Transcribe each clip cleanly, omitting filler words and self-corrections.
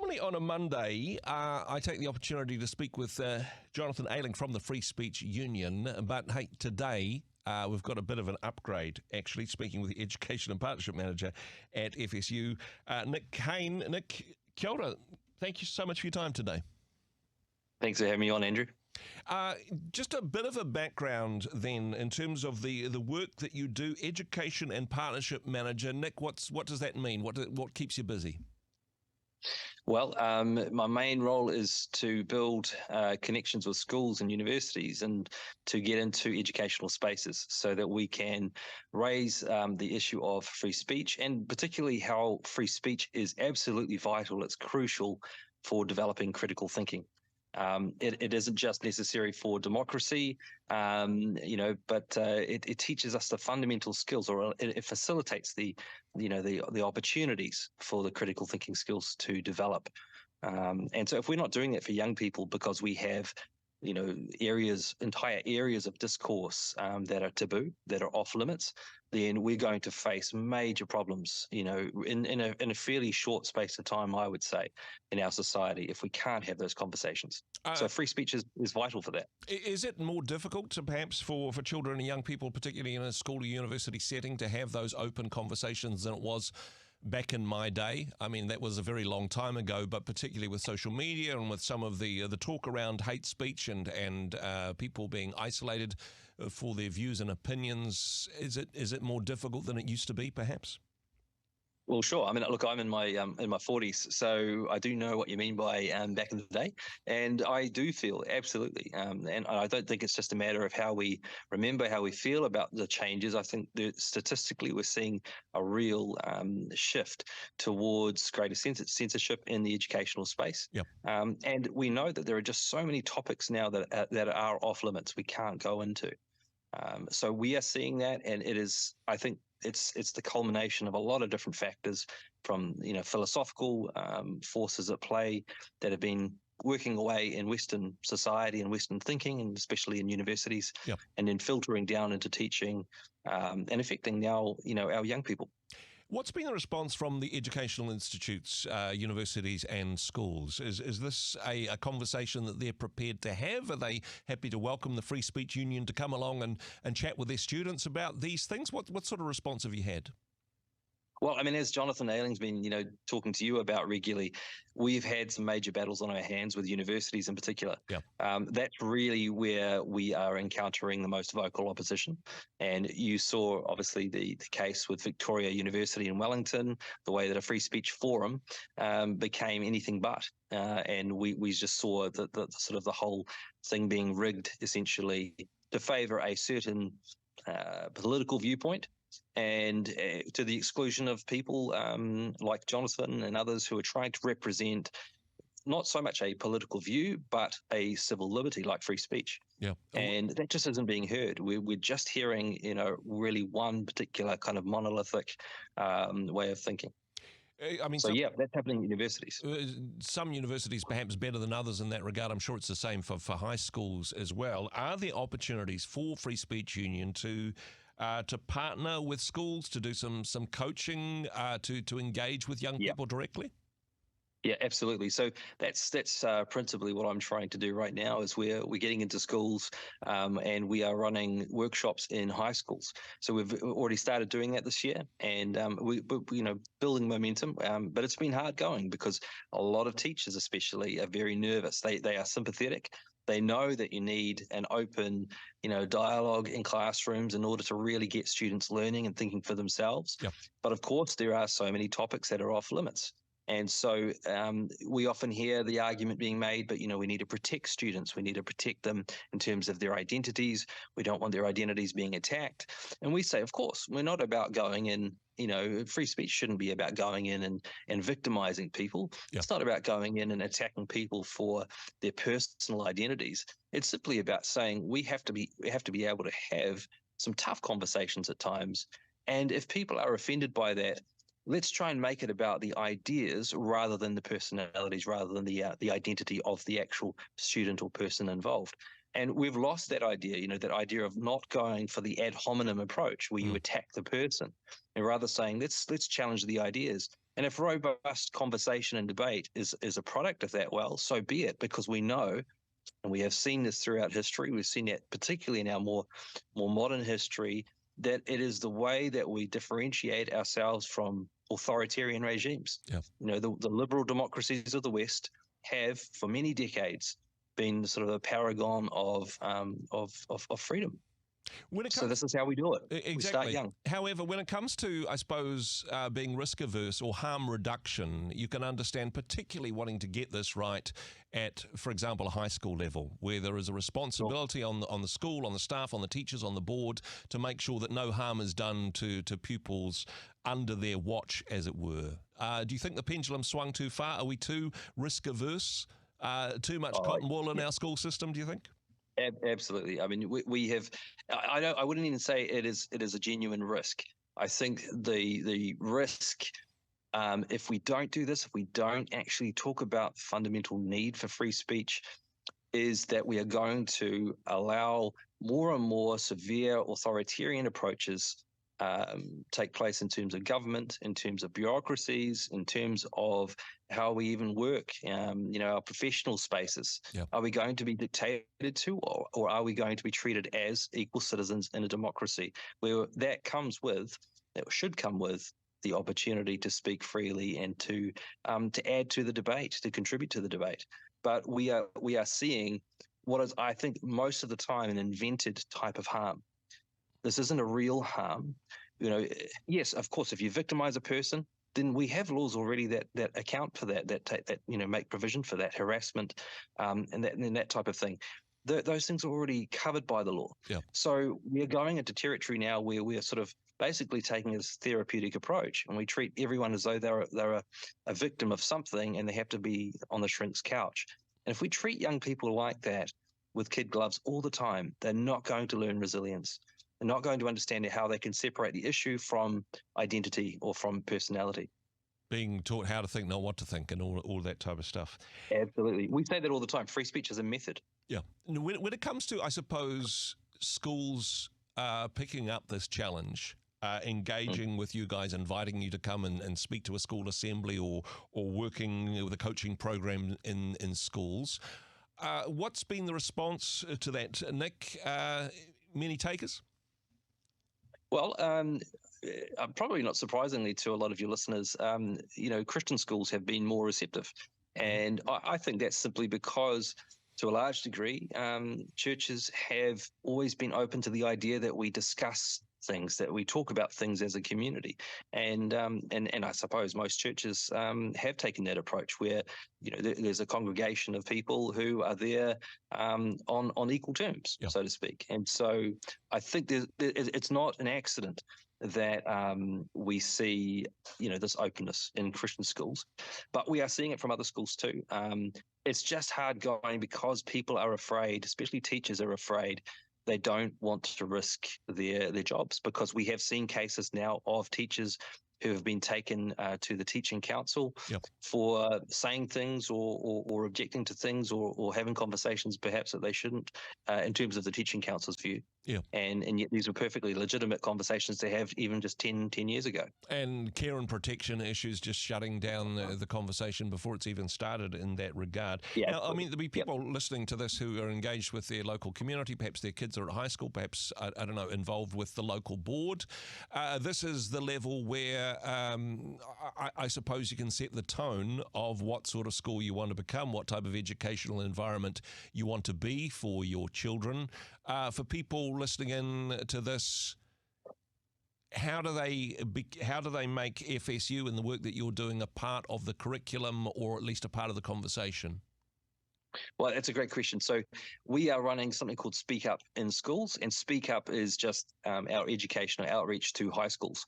Normally on a Monday, I take the opportunity to speak with Jonathan Ayling from the Free Speech Union. But hey, today we've got a bit of an upgrade, actually, speaking with the Education and Partnership Manager at FSU, Nick Kane. Nick, kia ora. Thank you so much for your time today. Thanks for having me on, Andrew. Just a bit of a background then in terms of the work that you do, Education and Partnership Manager. Nick, what does that mean? What keeps you busy? Well, my main role is to build connections with schools and universities and to get into educational spaces so that we can raise the issue of free speech, and particularly how free speech is absolutely vital. It's crucial for developing critical thinking. It isn't just necessary for democracy, but it teaches us the fundamental skills, or it facilitates the opportunities for the critical thinking skills to develop. And so if we're not doing that for young people because we have entire areas of discourse that are taboo, that are off limits, then we're going to face major problems, in a fairly short space of time, I would say, in our society, if we can't have those conversations. So free speech is vital for that. Is it more difficult to perhaps for children and young people, particularly in a school or university setting, to have those open conversations than it was back in my day? I mean, that was a very long time ago, but particularly with social media and with some of the talk around hate speech and people being isolated for their views and opinions, is it more difficult than it used to be, perhaps? Well, sure. I mean, look, I'm in my 40s, so I do know what you mean by back in the day, and I do feel absolutely. And I don't think it's just a matter of how we remember, how we feel about the changes. I think that statistically, we're seeing a real shift towards greater censorship in the educational space. Yep. And we know that there are just so many topics now that are off limits we can't go into. So we are seeing that, and it is, I think, it's the culmination of a lot of different factors, from philosophical forces at play that have been working away in Western society and Western thinking, and especially in universities, Yep. and then filtering down into teaching and affecting now our young people. What's been the response from the educational institutes, universities and schools? Is this a conversation that they're prepared to have? Are they happy to welcome the Free Speech Union to come along and chat with their students about these things? What sort of response have you had? Well, I mean, as Jonathan Ayling's been, talking to you about regularly, we've had some major battles on our hands with universities in particular. Yeah. That's really where we are encountering the most vocal opposition. And you saw, obviously, the case with Victoria University in Wellington, the way that a free speech forum became anything but. And we just saw the sort of the whole thing being rigged, essentially, to favour a certain political viewpoint, and to the exclusion of people like Jonathan and others who are trying to represent not so much a political view, but a civil liberty like free speech. Yeah. And that just isn't being heard. We're just hearing, really one particular kind of monolithic way of thinking. I mean, that's happening in universities. Some universities perhaps better than others in that regard. I'm sure it's the same for high schools as well. Are there opportunities for Free Speech Union to partner with schools, to do some coaching, to engage with young people directly? Yeah, absolutely. So that's principally what I'm trying to do right now. Is we're getting into schools, and we are running workshops in high schools. So we've already started doing that this year, and we building momentum. But it's been hard going because a lot of teachers, especially, are very nervous. They are sympathetic. They know that you need an open, dialogue in classrooms in order to really get students learning and thinking for themselves. Yep. But of course, there are so many topics that are off limits. And so we often hear the argument being made, but, we need to protect students. We need to protect them in terms of their identities. We don't want their identities being attacked. And we say, of course, we're not about going in, free speech shouldn't be about going in and victimizing people. Yeah. It's not about going in and attacking people for their personal identities. It's simply about saying we have to be able to have some tough conversations at times. And if people are offended by that, let's try and make it about the ideas rather than the personalities, rather than the identity of the actual student or person involved. And we've lost that idea, that idea of not going for the ad hominem approach where you attack the person, and rather saying let's challenge the ideas. And if robust conversation and debate is a product of that, well, so be it, because we know, and we have seen this throughout history, we've seen that particularly in our more modern history, that it is the way that we differentiate ourselves from authoritarian regimes. Yeah. The liberal democracies of the West have, for many decades, been sort of a paragon of freedom. So this is how we do it. Exactly. We start young. However, when it comes to, I suppose, being risk averse or harm reduction, you can understand particularly wanting to get this right at, for example, a high school level, where there is a responsibility on the school, on the staff, on the teachers, on the board, to make sure that no harm is done to pupils under their watch, as it were. Do you think the pendulum swung too far? Are we too risk averse? Too much cotton wool in our school system, do you think? Absolutely. I mean, we have. I wouldn't even say it is a genuine risk. I think the risk, if we don't do this, if we don't actually talk about the fundamental need for free speech, is that we are going to allow more and more severe authoritarian approaches take place in terms of government, in terms of bureaucracies, in terms of how we even work, our professional spaces. Yep. Are we going to be dictated to, or are we going to be treated as equal citizens in a democracy, where that should come with the opportunity to speak freely and to add to the debate, to contribute to the debate. But we are seeing what is, I think, most of the time an invented type of harm. This isn't a real harm. Yes, of course, if you victimize a person, then we have laws already that account for that make provision for that, harassment, and that type of thing. Those things are already covered by the law. Yeah. So we are going into territory now where we are sort of basically taking this therapeutic approach, and we treat everyone as though they're a victim of something and they have to be on the shrink's couch. And if we treat young people like that with kid gloves all the time, they're not going to learn resilience. They're not going to understand how they can separate the issue from identity or from personality. Being taught how to think, not what to think, and all that type of stuff. Absolutely. We say that all the time. Free speech is a method. Yeah. When it comes to, I suppose, schools picking up this challenge, engaging with you guys, inviting you to come and speak to a school assembly or working with a coaching program in schools, what's been the response to that, Nick? Many takers? Well, probably not surprisingly to a lot of your listeners, Christian schools have been more receptive. And I think that's simply because, to a large degree, churches have always been open to the idea that we discuss things, that we talk about things as a community. And I suppose most churches have taken that approach where, there's a congregation of people who are there on equal terms, so to speak. And so I think it's not an accident that we see, this openness in Christian schools, but we are seeing it from other schools too. It's just hard going because people are afraid, especially teachers are afraid. They don't want to risk their jobs, because we have seen cases now of teachers who have been taken to the teaching council for saying things or objecting to things or having conversations perhaps that they shouldn't in terms of the teaching council's view. Yeah. And yet these were perfectly legitimate conversations to have even just 10 years ago. And care and protection issues just shutting down the conversation before it's even started in that regard. Yeah, now, I mean, there'll be people listening to this who are engaged with their local community. Perhaps their kids are at high school, perhaps, I don't know, involved with the local board. This is the level where I suppose you can set the tone of what sort of school you want to become, what type of educational environment you want to be for your children. For people listening in to this, how do they make FSU and the work that you're doing a part of the curriculum, or at least a part of the conversation? Well, that's a great question. So we are running something called Speak Up in schools, and Speak Up is just our educational outreach to high schools.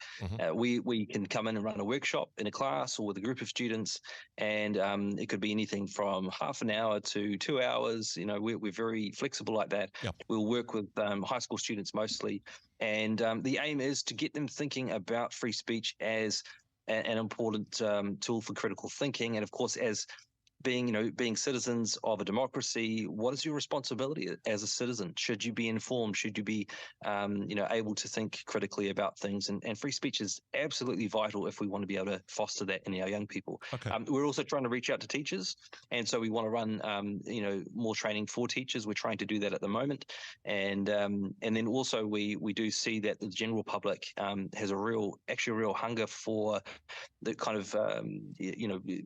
We can come in and run a workshop in a class or with a group of students, and it could be anything from half an hour to 2 hours. We're very flexible like that. We'll work with high school students mostly, and the aim is to get them thinking about free speech as an important tool for critical thinking, and of course as being citizens of a democracy, what is your responsibility as a citizen? Should you be informed? Should you be, able to think critically about things? And free speech is absolutely vital if we want to be able to foster that in our young people. Okay. We're also trying to reach out to teachers, and so we want to run, more training for teachers. We're trying to do that at the moment, and then also we do see that the general public has a real hunger for the kind of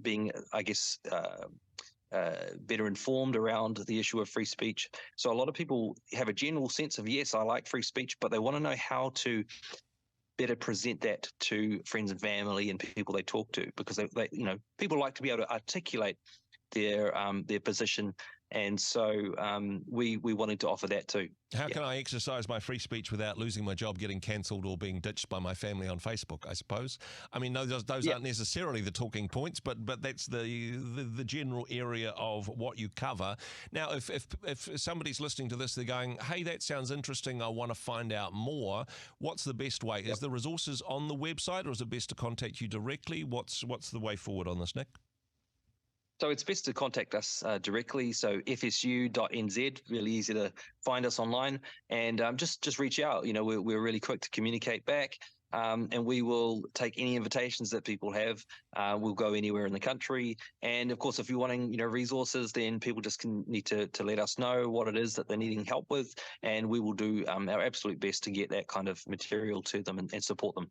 being, I guess, better informed around the issue of free speech. So a lot of people have a general sense of, yes, I like free speech, but they want to know how to better present that to friends and family and people they talk to, because they people like to be able to articulate their position. And so we wanted to offer that too. How can I exercise my free speech without losing my job, getting cancelled, or being ditched by my family on Facebook, I suppose? I mean, those aren't necessarily the talking points, but that's the general area of what you cover. Now, if somebody's listening to this, they're going, hey, that sounds interesting, I want to find out more, what's the best way? Is the resources on the website, or is it best to contact you directly? What's the way forward on this, Nick? So it's best to contact us directly. So fsu.nz, really easy to find us online, and just reach out. We're really quick to communicate back, and we will take any invitations that people have. We'll go anywhere in the country, and of course, if you're wanting resources, then people just need to let us know what it is that they're needing help with, and we will do our absolute best to get that kind of material to them and support them.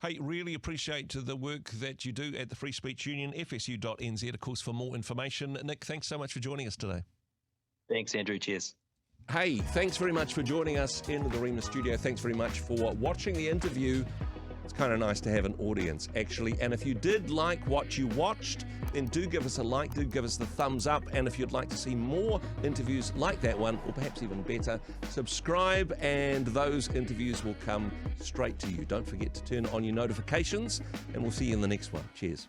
Hey, really appreciate the work that you do at the Free Speech Union, fsu.nz, of course, for more information. Nick, thanks so much for joining us today. Thanks, Andrew. Cheers. Hey, thanks very much for joining us in the Rhema studio. Thanks very much for watching the interview. It's kind of nice to have an audience, actually. And if you did like what you watched, then do give us a like, do give us the thumbs up. And if you'd like to see more interviews like that one, or perhaps even better, subscribe and those interviews will come straight to you. Don't forget to turn on your notifications, and we'll see you in the next one. Cheers.